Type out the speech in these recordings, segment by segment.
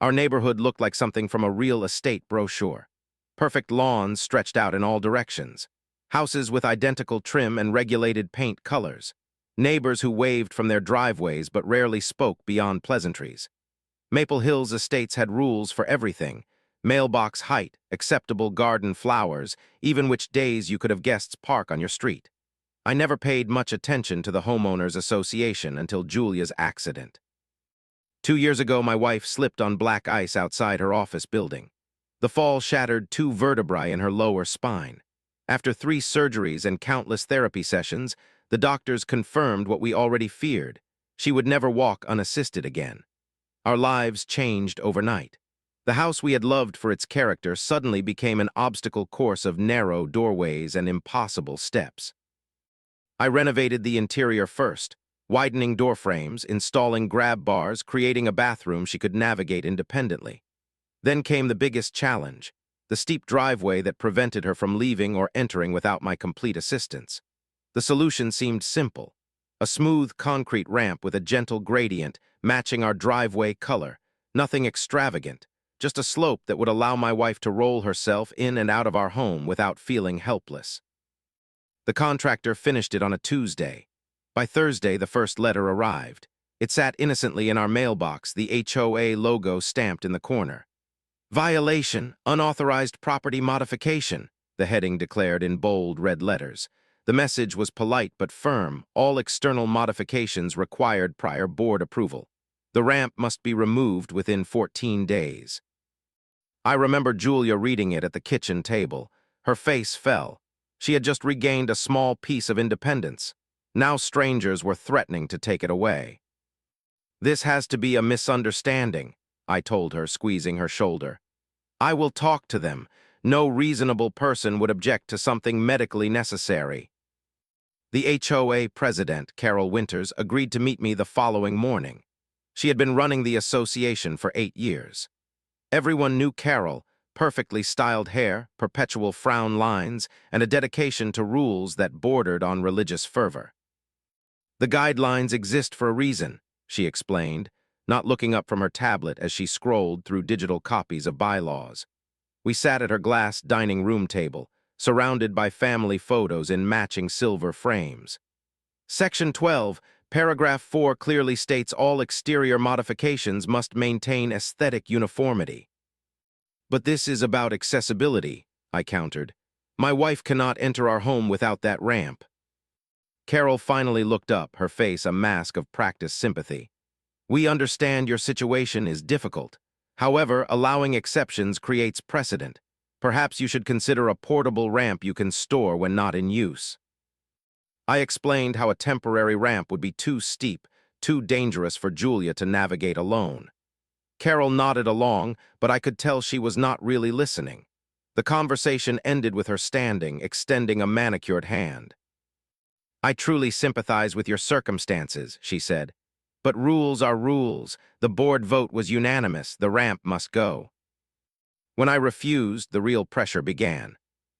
Our neighborhood looked like something from a real estate brochure. Perfect lawns stretched out in all directions. Houses with identical trim and regulated paint colors. Neighbors who waved from their driveways but rarely spoke beyond pleasantries. Maple Hills Estates had rules for everything. Mailbox height, acceptable garden flowers, even which days you could have guests park on your street. I never paid much attention to the homeowners association until Julia's accident. 2 years ago, my wife slipped on black ice outside her office building. The fall shattered 2 vertebrae in her lower spine. After 3 surgeries and countless therapy sessions, the doctors confirmed what we already feared. She would never walk unassisted again. Our lives changed overnight. The house we had loved for its character suddenly became an obstacle course of narrow doorways and impossible steps. I renovated the interior first, widening door frames, installing grab bars, creating a bathroom she could navigate independently. Then came the biggest challenge, the steep driveway that prevented her from leaving or entering without my complete assistance. The solution seemed simple, a smooth concrete ramp with a gentle gradient matching our driveway color, nothing extravagant, just a slope that would allow my wife to roll herself in and out of our home without feeling helpless. The contractor finished it on a Tuesday. By Thursday, the first letter arrived. It sat innocently in our mailbox, the HOA logo stamped in the corner. "Violation, unauthorized property modification," the heading declared in bold red letters. The message was polite but firm. All external modifications required prior board approval. The ramp must be removed within 14 days. I remember Julia reading it at the kitchen table. Her face fell. She had just regained a small piece of independence. Now strangers were threatening to take it away. "This has to be a misunderstanding," I told her, squeezing her shoulder. "I will talk to them. No reasonable person would object to something medically necessary." The HOA president, Carol Winters, agreed to meet me the following morning. She had been running the association for 8 years. Everyone knew Carol, perfectly styled hair, perpetual frown lines, and a dedication to rules that bordered on religious fervor. "The guidelines exist for a reason," she explained, not looking up from her tablet as she scrolled through digital copies of bylaws. We sat at her glass dining room table, surrounded by family photos in matching silver frames. Section 12, paragraph 4 clearly states all exterior modifications must maintain aesthetic uniformity. "But this is about accessibility," I countered. "My wife cannot enter our home without that ramp." Carol finally looked up, her face a mask of practiced sympathy. "We understand your situation is difficult. However, allowing exceptions creates precedent. Perhaps you should consider a portable ramp you can store when not in use." I explained how a temporary ramp would be too steep, too dangerous for Julia to navigate alone. Carol nodded along, but I could tell she was not really listening. The conversation ended with her standing, extending a manicured hand. "I truly sympathize with your circumstances," she said. "But rules are rules. The board vote was unanimous. The ramp must go." When I refused, the real pressure began.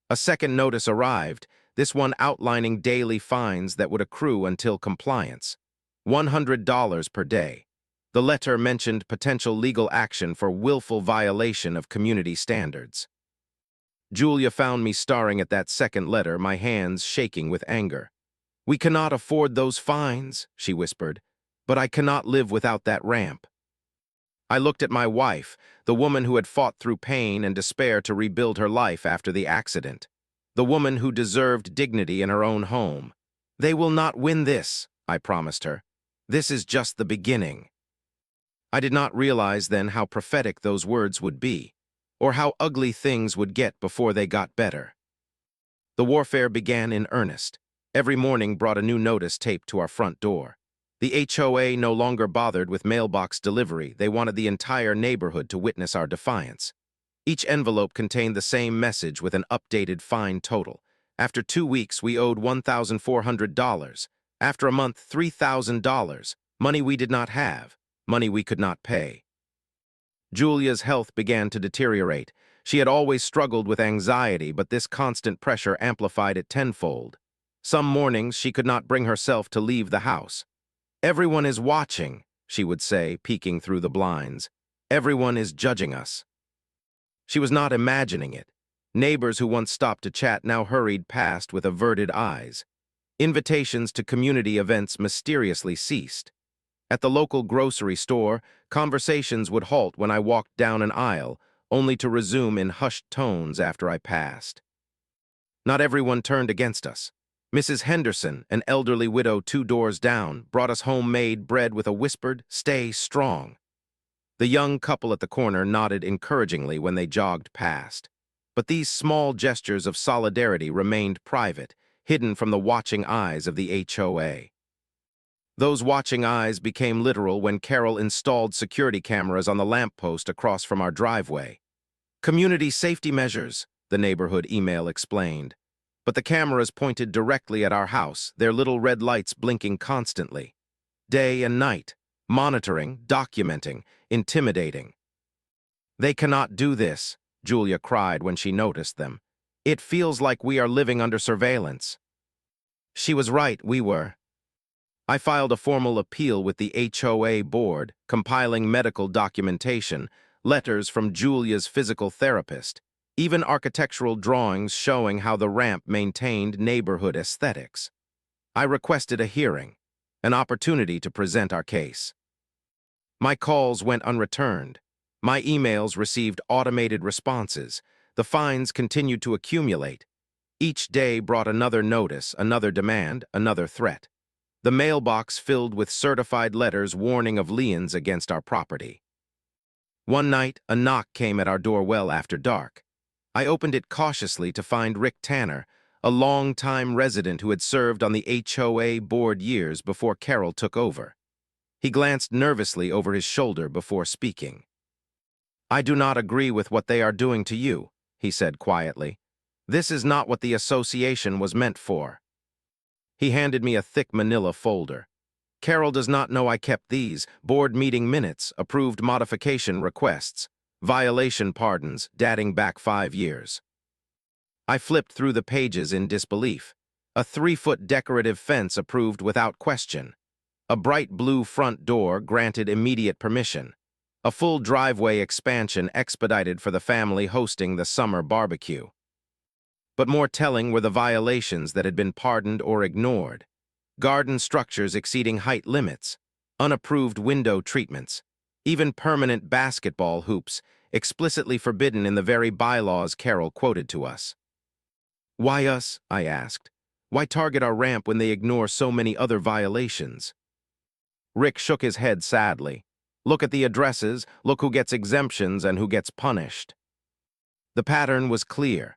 A second notice arrived, this one outlining daily fines that would accrue until compliance. $100 per day. The letter mentioned potential legal action for willful violation of community standards. Julia found me staring at that second letter, my hands shaking with anger. "We cannot afford those fines," she whispered, "but I cannot live without that ramp." I looked at my wife, the woman who had fought through pain and despair to rebuild her life after the accident, the woman who deserved dignity in her own home. "They will not win this," I promised her. "This is just the beginning." I did not realize then how prophetic those words would be, or how ugly things would get before they got better. The warfare began in earnest. Every morning brought a new notice taped to our front door. The HOA no longer bothered with mailbox delivery. They wanted the entire neighborhood to witness our defiance. Each envelope contained the same message with an updated fine total. After 2 weeks, we owed $1,400. After a month, $3,000. Money we did not have. Money we could not pay. Julia's health began to deteriorate. She had always struggled with anxiety, but this constant pressure amplified it tenfold. Some mornings she could not bring herself to leave the house. "Everyone is watching," she would say, peeking through the blinds. Everyone is judging us. She was not imagining it. Neighbors who once stopped to chat now hurried past with averted eyes. Invitations to community events mysteriously ceased. At the local grocery store, conversations would halt when I walked down an aisle, only to resume in hushed tones after I passed. Not everyone turned against us. Mrs. Henderson, an elderly widow 2 doors down, brought us homemade bread with a whispered, "Stay strong." The young couple at the corner nodded encouragingly when they jogged past. But these small gestures of solidarity remained private, hidden from the watching eyes of the HOA. Those watching eyes became literal when Carol installed security cameras on the lamppost across from our driveway. "Community safety measures," the neighborhood email explained. But the cameras pointed directly at our house, their little red lights blinking constantly. Day and night, monitoring, documenting, intimidating. "They cannot do this," Julia cried when she noticed them. "It feels like we are living under surveillance." She was right, we were. I filed a formal appeal with the HOA board, compiling medical documentation, letters from Julia's physical therapist, even architectural drawings showing how the ramp maintained neighborhood aesthetics. I requested a hearing, an opportunity to present our case. My calls went unreturned. My emails received automated responses. The fines continued to accumulate. Each day brought another notice, another demand, another threat. The mailbox filled with certified letters warning of liens against our property. One night, a knock came at our door well after dark. I opened it cautiously to find Rick Tanner, a long-time resident who had served on the HOA board years before Carol took over. He glanced nervously over his shoulder before speaking. "I do not agree with what they are doing to you," he said quietly. "This is not what the association was meant for." He handed me a thick manila folder. "Carol does not know I kept these: board meeting minutes, approved modification requests, violation pardons dating back 5 years. I flipped through the pages in disbelief. A 3-foot decorative fence approved without question. A bright blue front door granted immediate permission. A full driveway expansion expedited for the family hosting the summer barbecue. But more telling were the violations that had been pardoned or ignored. Garden structures exceeding height limits, unapproved window treatments, even permanent basketball hoops, explicitly forbidden in the very bylaws Carol quoted to us. "Why us?" I asked. "Why target our ramp when they ignore so many other violations?" Rick shook his head sadly. "Look at the addresses, look who gets exemptions and who gets punished." The pattern was clear.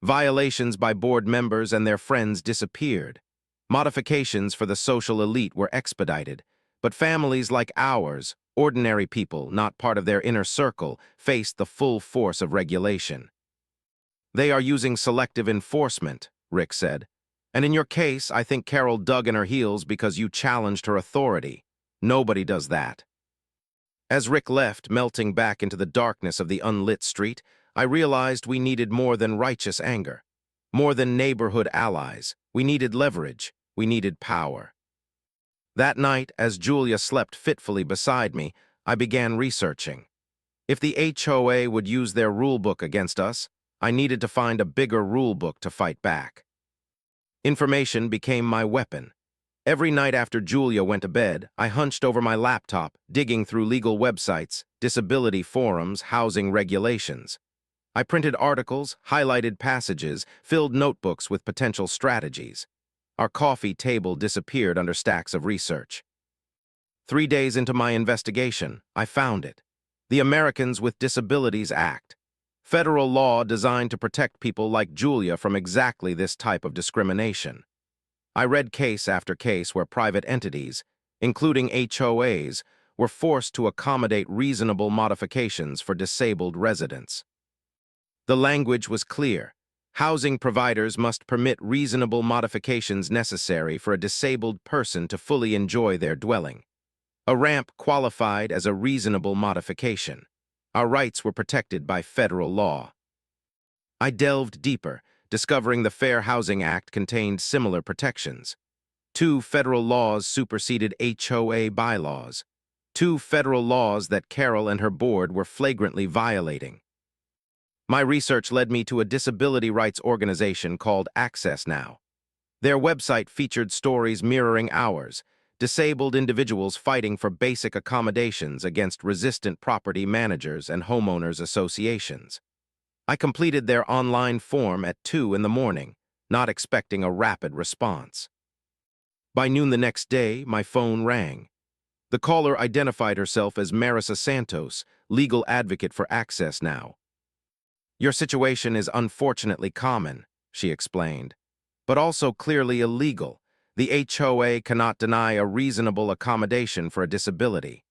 Violations by board members and their friends disappeared. Modifications for the social elite were expedited, but families like ours, ordinary people not part of their inner circle, faced the full force of regulation. "They are using selective enforcement," Rick said. "And in your case, I think Carol dug in her heels because you challenged her authority. Nobody does that." As Rick left, melting back into the darkness of the unlit street, I realized we needed more than righteous anger. More than neighborhood allies. We needed leverage. We needed power. That night, as Julia slept fitfully beside me, I began researching. If the HOA would use their rulebook against us, I needed to find a bigger rulebook to fight back. Information became my weapon. Every night after Julia went to bed, I hunched over my laptop, digging through legal websites, disability forums, housing regulations. I printed articles, highlighted passages, filled notebooks with potential strategies. Our coffee table disappeared under stacks of research. 3 days into my investigation, I found it. The Americans with Disabilities Act. Federal law designed to protect people like Julia from exactly this type of discrimination. I read case after case where private entities, including HOAs, were forced to accommodate reasonable modifications for disabled residents. The language was clear. Housing providers must permit reasonable modifications necessary for a disabled person to fully enjoy their dwelling. A ramp qualified as a reasonable modification. Our rights were protected by federal law. I delved deeper, discovering the Fair Housing Act contained similar protections. 2 federal laws superseded HOA bylaws. two federal laws that Carol and her board were flagrantly violating. My research led me to a disability rights organization called Access Now. Their website featured stories mirroring ours, disabled individuals fighting for basic accommodations against resistant property managers and homeowners associations. I completed their online form at 2 in the morning, not expecting a rapid response. By noon the next day, my phone rang. The caller identified herself as Marissa Santos, legal advocate for Access Now. "Your situation is unfortunately common," she explained, "but also clearly illegal. The HOA cannot deny a reasonable accommodation for a disability."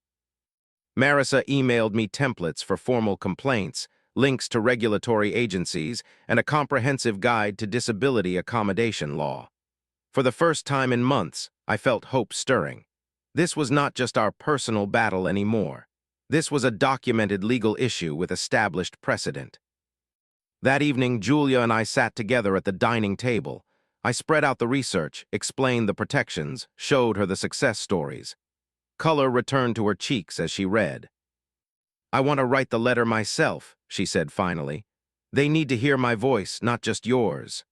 Marissa emailed me templates for formal complaints, links to regulatory agencies, and a comprehensive guide to disability accommodation law. For the first time in months, I felt hope stirring. This was not just our personal battle anymore. This was a documented legal issue with established precedent. That evening, Julia and I sat together at the dining table. I spread out the research, explained the protections, showed her the success stories. Color returned to her cheeks as she read. "I want to write the letter myself," she said finally. "They need to hear my voice, not just yours."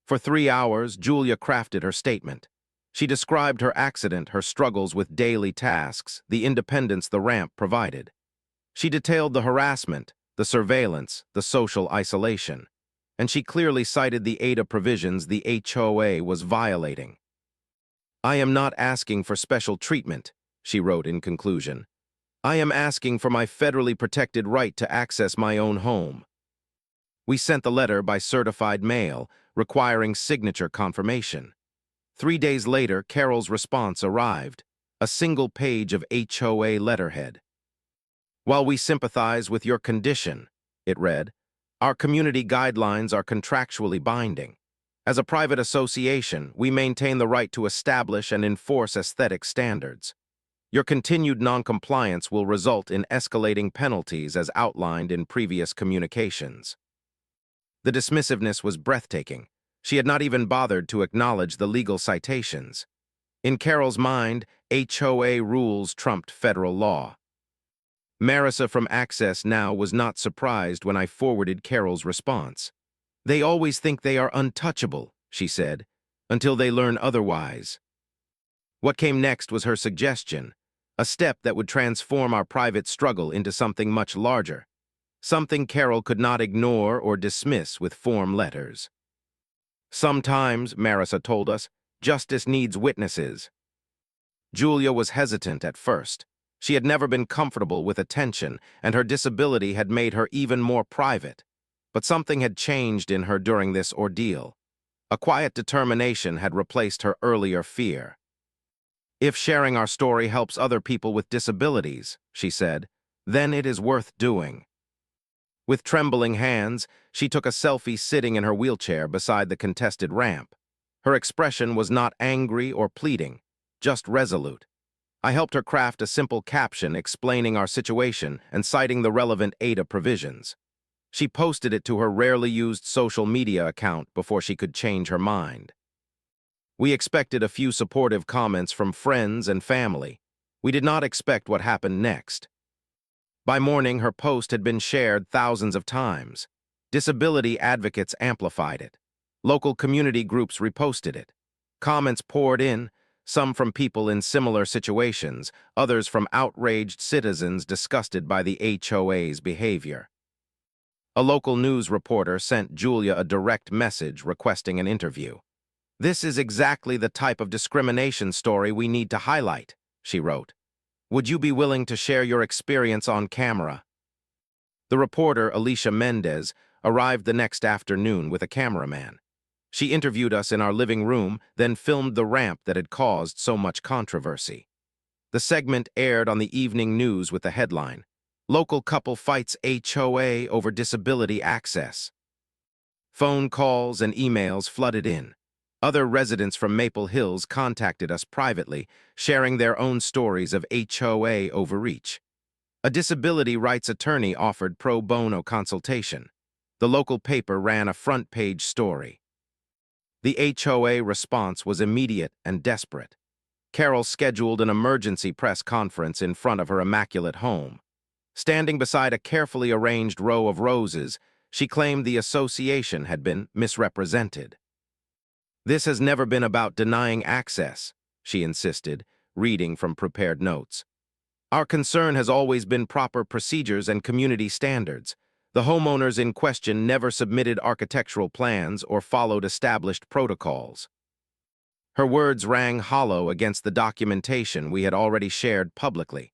For 3 hours, Julia crafted her statement. She described her accident, her struggles with daily tasks, the independence the ramp provided. She detailed the harassment, the surveillance, the social isolation. And she clearly cited the ADA provisions the HOA was violating. "I am not asking for special treatment," she wrote in conclusion. "I am asking for my federally protected right to access my own home." We sent the letter by certified mail, requiring signature confirmation. 3 days later, Carol's response arrived, a single page of HOA letterhead. "While we sympathize with your condition," it read, "our community guidelines are contractually binding. As a private association, we maintain the right to establish and enforce aesthetic standards. Your continued noncompliance will result in escalating penalties as outlined in previous communications." The dismissiveness was breathtaking. She had not even bothered to acknowledge the legal citations. In Carol's mind, HOA rules trumped federal law. Marissa from Access Now was not surprised when I forwarded Carol's response. "They always think they are untouchable," she said, "until they learn otherwise." What came next was her suggestion, a step that would transform our private struggle into something much larger, something Carol could not ignore or dismiss with form letters. "Sometimes," Marissa told us, "justice needs witnesses." Julia was hesitant at first. She had never been comfortable with attention, and her disability had made her even more private. But something had changed in her during this ordeal. A quiet determination had replaced her earlier fear. "If sharing our story helps other people with disabilities," she said, "then it is worth doing." With trembling hands, she took a selfie sitting in her wheelchair beside the contested ramp. Her expression was not angry or pleading, just resolute. I helped her craft a simple caption explaining our situation and citing the relevant ADA provisions. She posted it to her rarely used social media account before she could change her mind. We expected a few supportive comments from friends and family. We did not expect what happened next. By morning, her post had been shared thousands of times. Disability advocates amplified it. Local community groups reposted it. Comments poured in, some from people in similar situations, others from outraged citizens disgusted by the HOA's behavior. A local news reporter sent Julia a direct message requesting an interview. "This is exactly the type of discrimination story we need to highlight," she wrote. "Would you be willing to share your experience on camera?" The reporter, Alicia Mendez, arrived the next afternoon with a cameraman. She interviewed us in our living room, then filmed the ramp that had caused so much controversy. The segment aired on the evening news with the headline, "Local Couple Fights HOA Over Disability Access." Phone calls and emails flooded in. Other residents from Maple Hills contacted us privately, sharing their own stories of HOA overreach. A disability rights attorney offered pro bono consultation. The local paper ran a front-page story. The HOA response was immediate and desperate. Carol scheduled an emergency press conference in front of her immaculate home. Standing beside a carefully arranged row of roses, she claimed the association had been misrepresented. "This has never been about denying access," she insisted, reading from prepared notes. "Our concern has always been proper procedures and community standards. The homeowners in question never submitted architectural plans or followed established protocols." Her words rang hollow against the documentation we had already shared publicly.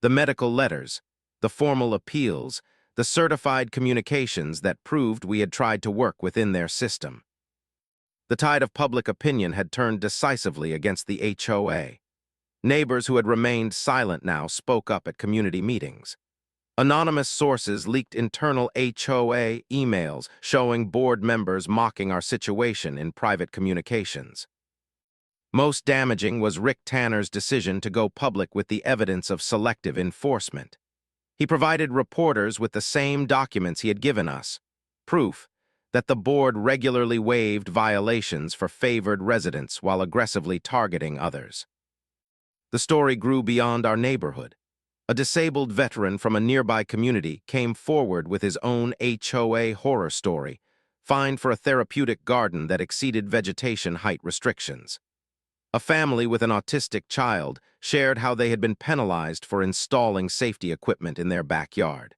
The medical letters, the formal appeals, the certified communications that proved we had tried to work within their system. The tide of public opinion had turned decisively against the HOA. Neighbors who had remained silent now spoke up at community meetings. Anonymous sources leaked internal HOA emails showing board members mocking our situation in private communications. Most damaging was Rick Tanner's decision to go public with the evidence of selective enforcement. He provided reporters with the same documents he had given us, proof that the board regularly waived violations for favored residents while aggressively targeting others. The story grew beyond our neighborhood. A disabled veteran from a nearby community came forward with his own HOA horror story, fined for a therapeutic garden that exceeded vegetation height restrictions. A family with an autistic child shared how they had been penalized for installing safety equipment in their backyard.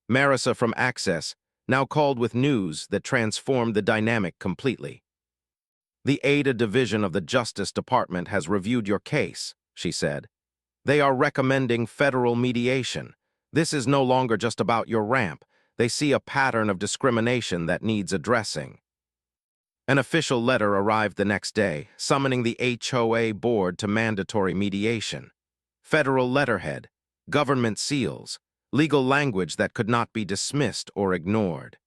Marissa from Access now called with news that transformed the dynamic completely. "The Ada Division of the Justice Department has reviewed your case," she said. "They are recommending federal mediation. This is no longer just about your ramp. They see a pattern of discrimination that needs addressing." An official letter arrived the next day, summoning the HOA board to mandatory mediation. Federal letterhead, government seals, legal language that could not be dismissed or ignored.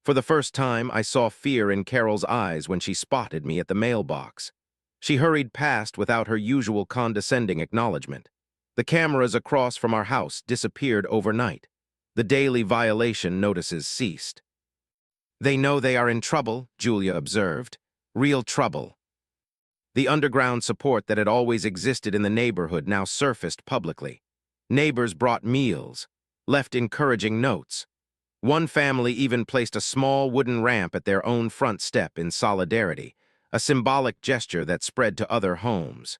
For the first time, I saw fear in Carol's eyes when she spotted me at the mailbox. She hurried past without her usual condescending acknowledgement. The cameras across from our house disappeared overnight. The daily violation notices ceased. "They know they are in trouble," Julia observed. "Real trouble." The underground support that had always existed in the neighborhood now surfaced publicly. Neighbors brought meals, left encouraging notes. One family even placed a small wooden ramp at their own front step in solidarity, a symbolic gesture that spread to other homes.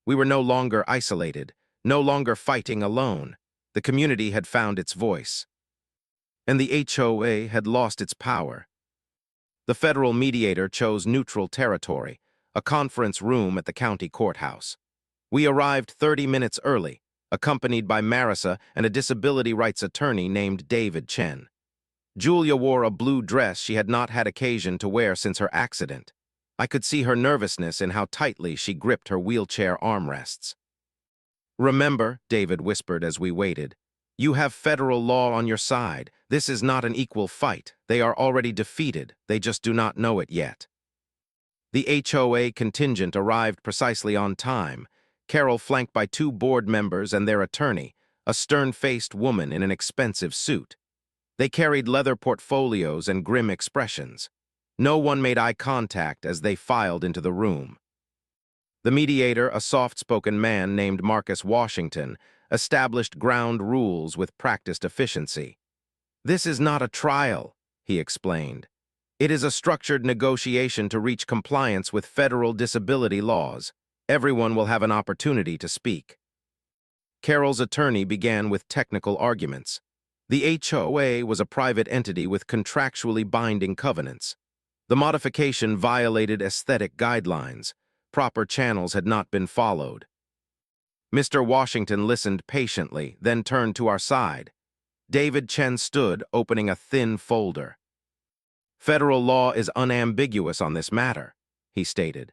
We were no longer isolated, no longer fighting alone. The community had found its voice. And the HOA had lost its power. The federal mediator chose neutral territory, a conference room at the county courthouse. We arrived 30 minutes early, accompanied by Marissa and a disability rights attorney named David Chen. Julia wore a blue dress she had not had occasion to wear since her accident. I could see her nervousness in how tightly she gripped her wheelchair armrests. "Remember," David whispered as we waited, "you have federal law on your side. This is not an equal fight. They are already defeated. They just do not know it yet." The HOA contingent arrived precisely on time, Carol flanked by 2 board members and their attorney, a stern-faced woman in an expensive suit. They carried leather portfolios and grim expressions. No one made eye contact as they filed into the room. The mediator, a soft-spoken man named Marcus Washington, established ground rules with practiced efficiency. "This is not a trial," he explained. "It is a structured negotiation to reach compliance with federal disability laws. Everyone will have an opportunity to speak." Carol's attorney began with technical arguments. The HOA was a private entity with contractually binding covenants. The modification violated aesthetic guidelines. Proper channels had not been followed. Mr. Washington listened patiently, then turned to our side. David Chen stood, opening a thin folder. "Federal law is unambiguous on this matter," he stated.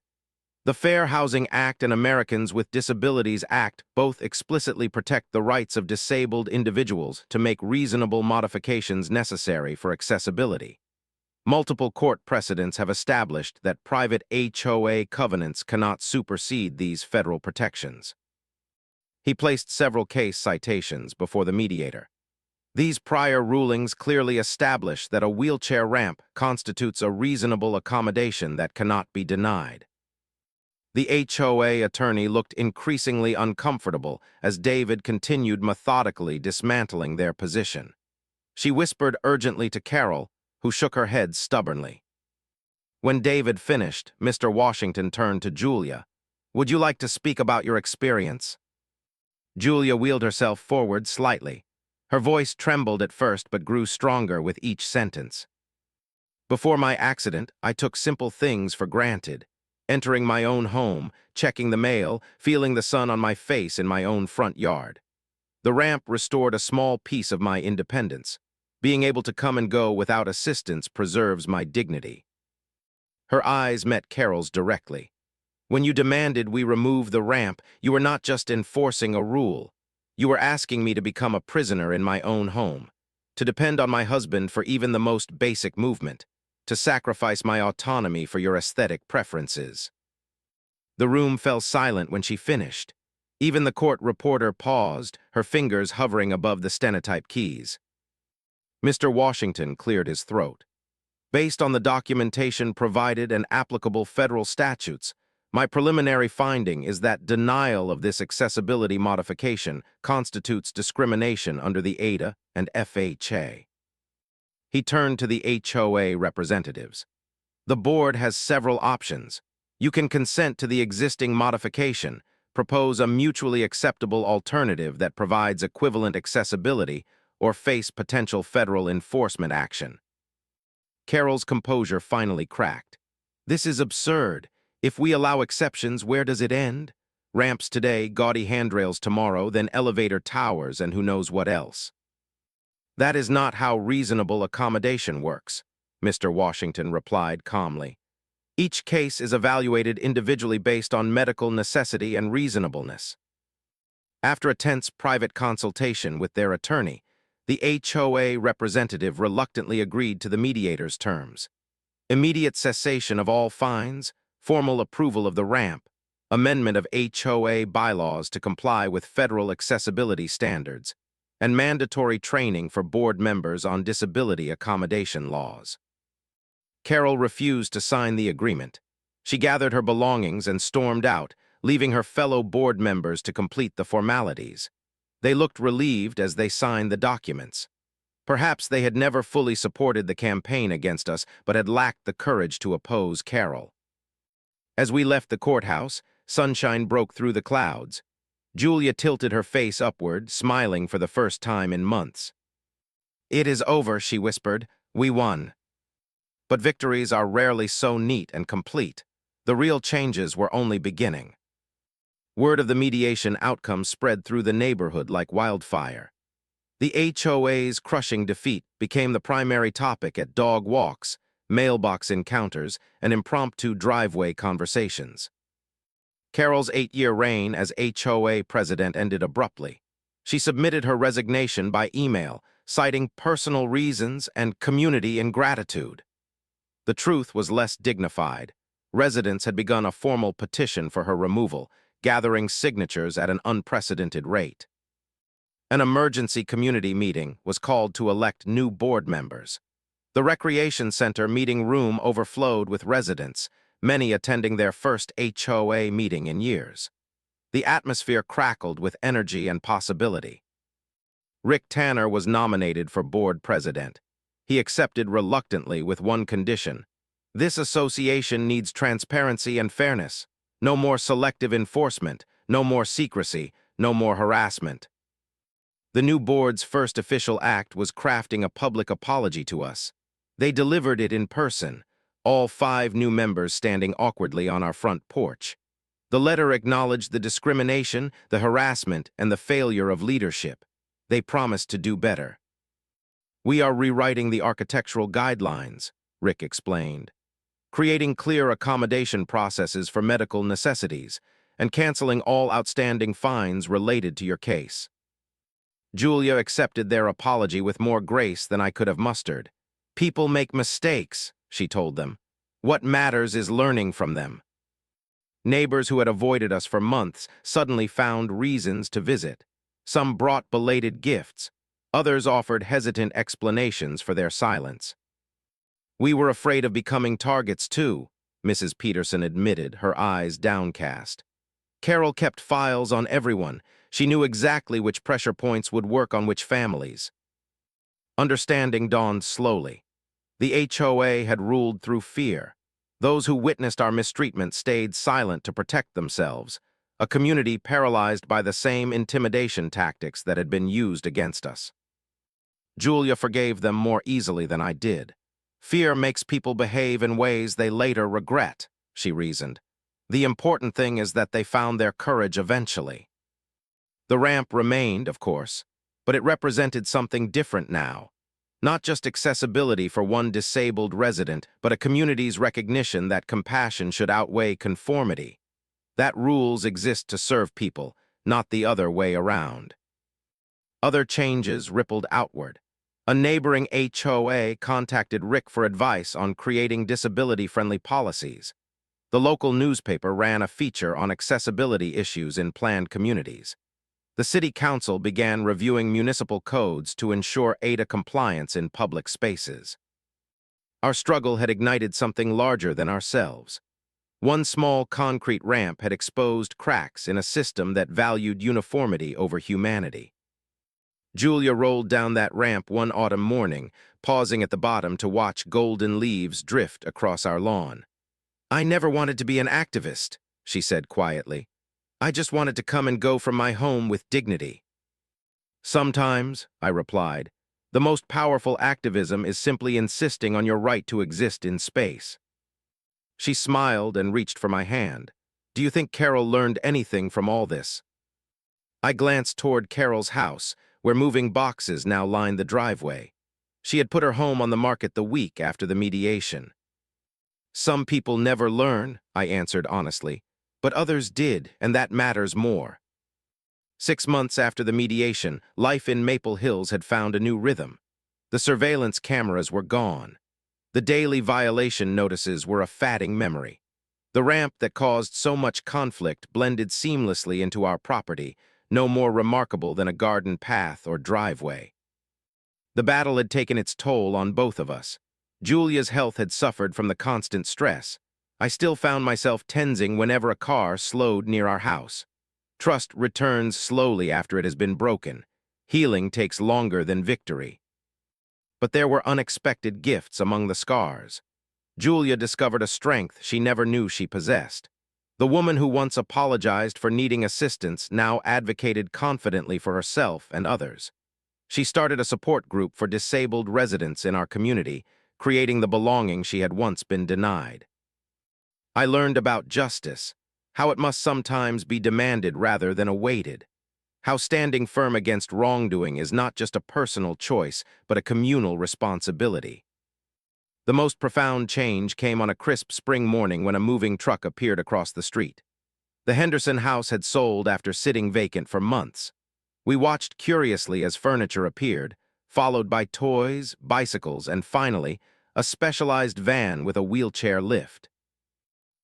"The Fair Housing Act and Americans with Disabilities Act both explicitly protect the rights of disabled individuals to make reasonable modifications necessary for accessibility. Multiple court precedents have established that private HOA covenants cannot supersede these federal protections." He placed several case citations before the mediator. "These prior rulings clearly establish that a wheelchair ramp constitutes a reasonable accommodation that cannot be denied." The HOA attorney looked increasingly uncomfortable as David continued methodically dismantling their position. She whispered urgently to Carol, who shook her head stubbornly. When David finished, Mr. Washington turned to Julia. "Would you like to speak about your experience?" Julia wheeled herself forward slightly. Her voice trembled at first but grew stronger with each sentence. "Before my accident, I took simple things for granted. Entering my own home, checking the mail, feeling the sun on my face in my own front yard. The ramp restored a small piece of my independence. Being able to come and go without assistance preserves my dignity." Her eyes met Carol's directly. "When you demanded we remove the ramp, you were not just enforcing a rule. You were asking me to become a prisoner in my own home, to depend on my husband for even the most basic movement, to sacrifice my autonomy for your aesthetic preferences." The room fell silent when she finished. Even the court reporter paused, her fingers hovering above the stenotype keys. Mr. Washington cleared his throat. "Based on the documentation provided and applicable federal statutes, my preliminary finding is that denial of this accessibility modification constitutes discrimination under the ADA and FHA." He turned to the HOA representatives. "The board has several options. You can consent to the existing modification, propose a mutually acceptable alternative that provides equivalent accessibility, or face potential federal enforcement action." Carol's composure finally cracked. "This is absurd. If we allow exceptions, where does it end? Ramps today, gaudy handrails tomorrow, then elevator towers and who knows what else." "That is not how reasonable accommodation works," Mr. Washington replied calmly. "Each case is evaluated individually based on medical necessity and reasonableness." After a tense private consultation with their attorney, the HOA representative reluctantly agreed to the mediator's terms: immediate cessation of all fines, formal approval of the ramp, amendment of HOA bylaws to comply with federal accessibility standards, and mandatory training for board members on disability accommodation laws. Carol refused to sign the agreement. She gathered her belongings and stormed out, leaving her fellow board members to complete the formalities. They looked relieved as they signed the documents. Perhaps they had never fully supported the campaign against us, but had lacked the courage to oppose Carol. As we left the courthouse, sunshine broke through the clouds. Julia tilted her face upward, smiling for the first time in months. "It is over," she whispered. "We won." But victories are rarely so neat and complete. The real changes were only beginning. Word of the mediation outcome spread through the neighborhood like wildfire. The HOA's crushing defeat became the primary topic at dog walks, mailbox encounters, and impromptu driveway conversations. Carol's 8-year reign as HOA president ended abruptly. She submitted her resignation by email, citing personal reasons and community ingratitude. The truth was less dignified. Residents had begun a formal petition for her removal, gathering signatures at an unprecedented rate. An emergency community meeting was called to elect new board members. The recreation center meeting room overflowed with residents, many attending their first HOA meeting in years. The atmosphere crackled with energy and possibility. Rick Tanner was nominated for board president. He accepted reluctantly with one condition: this association needs transparency and fairness. No more selective enforcement, no more secrecy, no more harassment. The new board's first official act was crafting a public apology to us. They delivered it in person, all 5 new members standing awkwardly on our front porch. The letter acknowledged the discrimination, the harassment, and the failure of leadership. They promised to do better. "We are rewriting the architectural guidelines," Rick explained, "creating clear accommodation processes for medical necessities, and canceling all outstanding fines related to your case." Julia accepted their apology with more grace than I could have mustered. "People make mistakes," she told them. "What matters is learning from them." Neighbors who had avoided us for months suddenly found reasons to visit. Some brought belated gifts. Others offered hesitant explanations for their silence. "We were afraid of becoming targets too," Mrs. Peterson admitted, her eyes downcast. Carol kept files on everyone. She knew exactly which pressure points would work on which families. Understanding dawned slowly. The HOA had ruled through fear. Those who witnessed our mistreatment stayed silent to protect themselves, a community paralyzed by the same intimidation tactics that had been used against us. Julia forgave them more easily than I did. Fear makes people behave in ways they later regret, she reasoned. The important thing is that they found their courage eventually. The ramp remained, of course, but it represented something different now. Not just accessibility for one disabled resident, but a community's recognition that compassion should outweigh conformity. That rules exist to serve people, not the other way around. Other changes rippled outward. A neighboring HOA contacted Rick for advice on creating disability-friendly policies. The local newspaper ran a feature on accessibility issues in planned communities. The city council began reviewing municipal codes to ensure ADA compliance in public spaces. Our struggle had ignited something larger than ourselves. One small concrete ramp had exposed cracks in a system that valued uniformity over humanity. Julia rolled down that ramp one autumn morning, pausing at the bottom to watch golden leaves drift across our lawn. "I never wanted to be an activist," she said quietly. "I just wanted to come and go from my home with dignity." "Sometimes," I replied, "the most powerful activism is simply insisting on your right to exist in space." She smiled and reached for my hand. "Do you think Carol learned anything from all this?" I glanced toward Carol's house, where moving boxes now lined the driveway. She had put her home on the market the week after the mediation. "Some people never learn," I answered honestly, "but others did, and that matters more." 6 months after the mediation, life in Maple Hills had found a new rhythm. The surveillance cameras were gone. The daily violation notices were a fading memory. The ramp that caused so much conflict blended seamlessly into our property, no more remarkable than a garden path or driveway. The battle had taken its toll on both of us. Julia's health had suffered from the constant stress. I still found myself tensing whenever a car slowed near our house. Trust returns slowly after it has been broken. Healing takes longer than victory. But there were unexpected gifts among the scars. Julia discovered a strength she never knew she possessed. The woman who once apologized for needing assistance now advocated confidently for herself and others. She started a support group for disabled residents in our community, creating the belonging she had once been denied. I learned about justice, how it must sometimes be demanded rather than awaited, how standing firm against wrongdoing is not just a personal choice, but a communal responsibility. The most profound change came on a crisp spring morning when a moving truck appeared across the street. The Henderson house had sold after sitting vacant for months. We watched curiously as furniture appeared, followed by toys, bicycles, and finally, a specialized van with a wheelchair lift.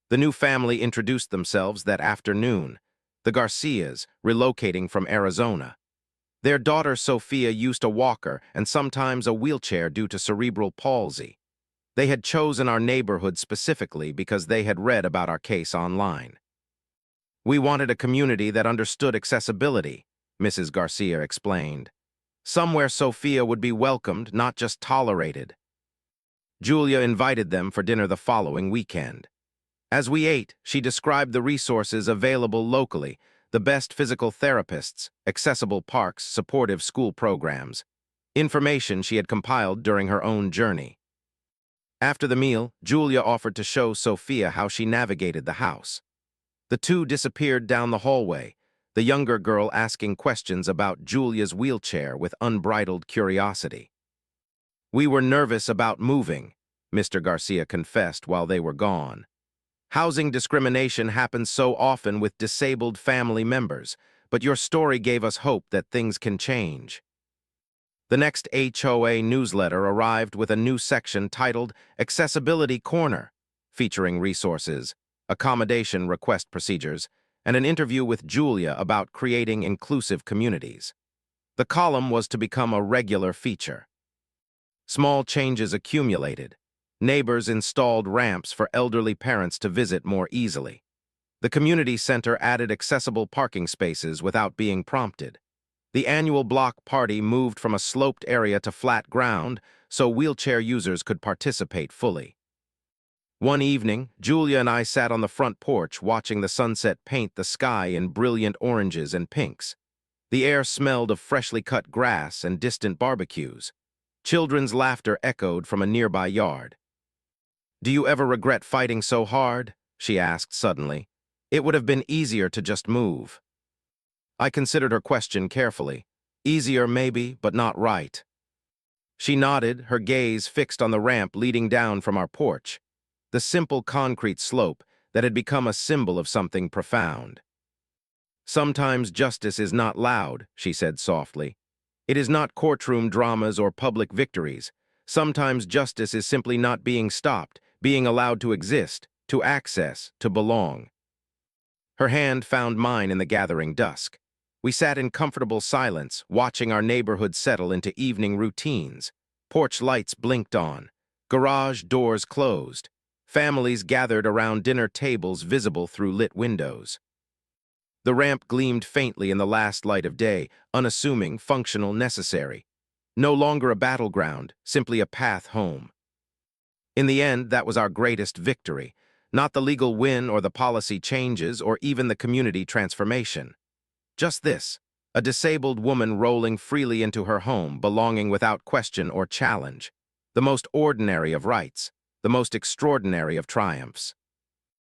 The new family introduced themselves that afternoon, the Garcias, relocating from Arizona. Their daughter Sophia used a walker and sometimes a wheelchair due to cerebral palsy. They had chosen our neighborhood specifically because they had read about our case online. "We wanted a community that understood accessibility," Mrs. Garcia explained. "Somewhere Sophia would be welcomed, not just tolerated." Julia invited them for dinner the following weekend. As we ate, she described the resources available locally, the best physical therapists, accessible parks, supportive school programs, information she had compiled during her own journey. After the meal, Julia offered to show Sophia how she navigated the house. The two disappeared down the hallway, the younger girl asking questions about Julia's wheelchair with unbridled curiosity. "We were nervous about moving," Mr. Garcia confessed while they were gone. "Housing discrimination happens so often with disabled family members, but your story gave us hope that things can change." The next HOA newsletter arrived with a new section titled Accessibility Corner, featuring resources, accommodation request procedures, and an interview with Julia about creating inclusive communities. The column was to become a regular feature. Small changes accumulated. Neighbors installed ramps for elderly parents to visit more easily. The community center added accessible parking spaces without being prompted. The annual block party moved from a sloped area to flat ground so wheelchair users could participate fully. One evening, Julia and I sat on the front porch watching the sunset paint the sky in brilliant oranges and pinks. The air smelled of freshly cut grass and distant barbecues. Children's laughter echoed from a nearby yard. "Do you ever regret fighting so hard?" she asked suddenly. "It would have been easier to just move." I considered her question carefully. Easier, maybe, but not right. She nodded, her gaze fixed on the ramp leading down from our porch, the simple concrete slope that had become a symbol of something profound. "Sometimes justice is not loud," she said softly. "It is not courtroom dramas or public victories. Sometimes justice is simply not being stopped, being allowed to exist, to access, to belong." Her hand found mine in the gathering dusk. We sat in comfortable silence, watching our neighborhood settle into evening routines. Porch lights blinked on. Garage doors closed. Families gathered around dinner tables visible through lit windows. The ramp gleamed faintly in the last light of day, unassuming, functional, necessary. No longer a battleground, simply a path home. In the end, that was our greatest victory, not the legal win or the policy changes or even the community transformation. Just this, a disabled woman rolling freely into her home, belonging without question or challenge. The most ordinary of rights, the most extraordinary of triumphs.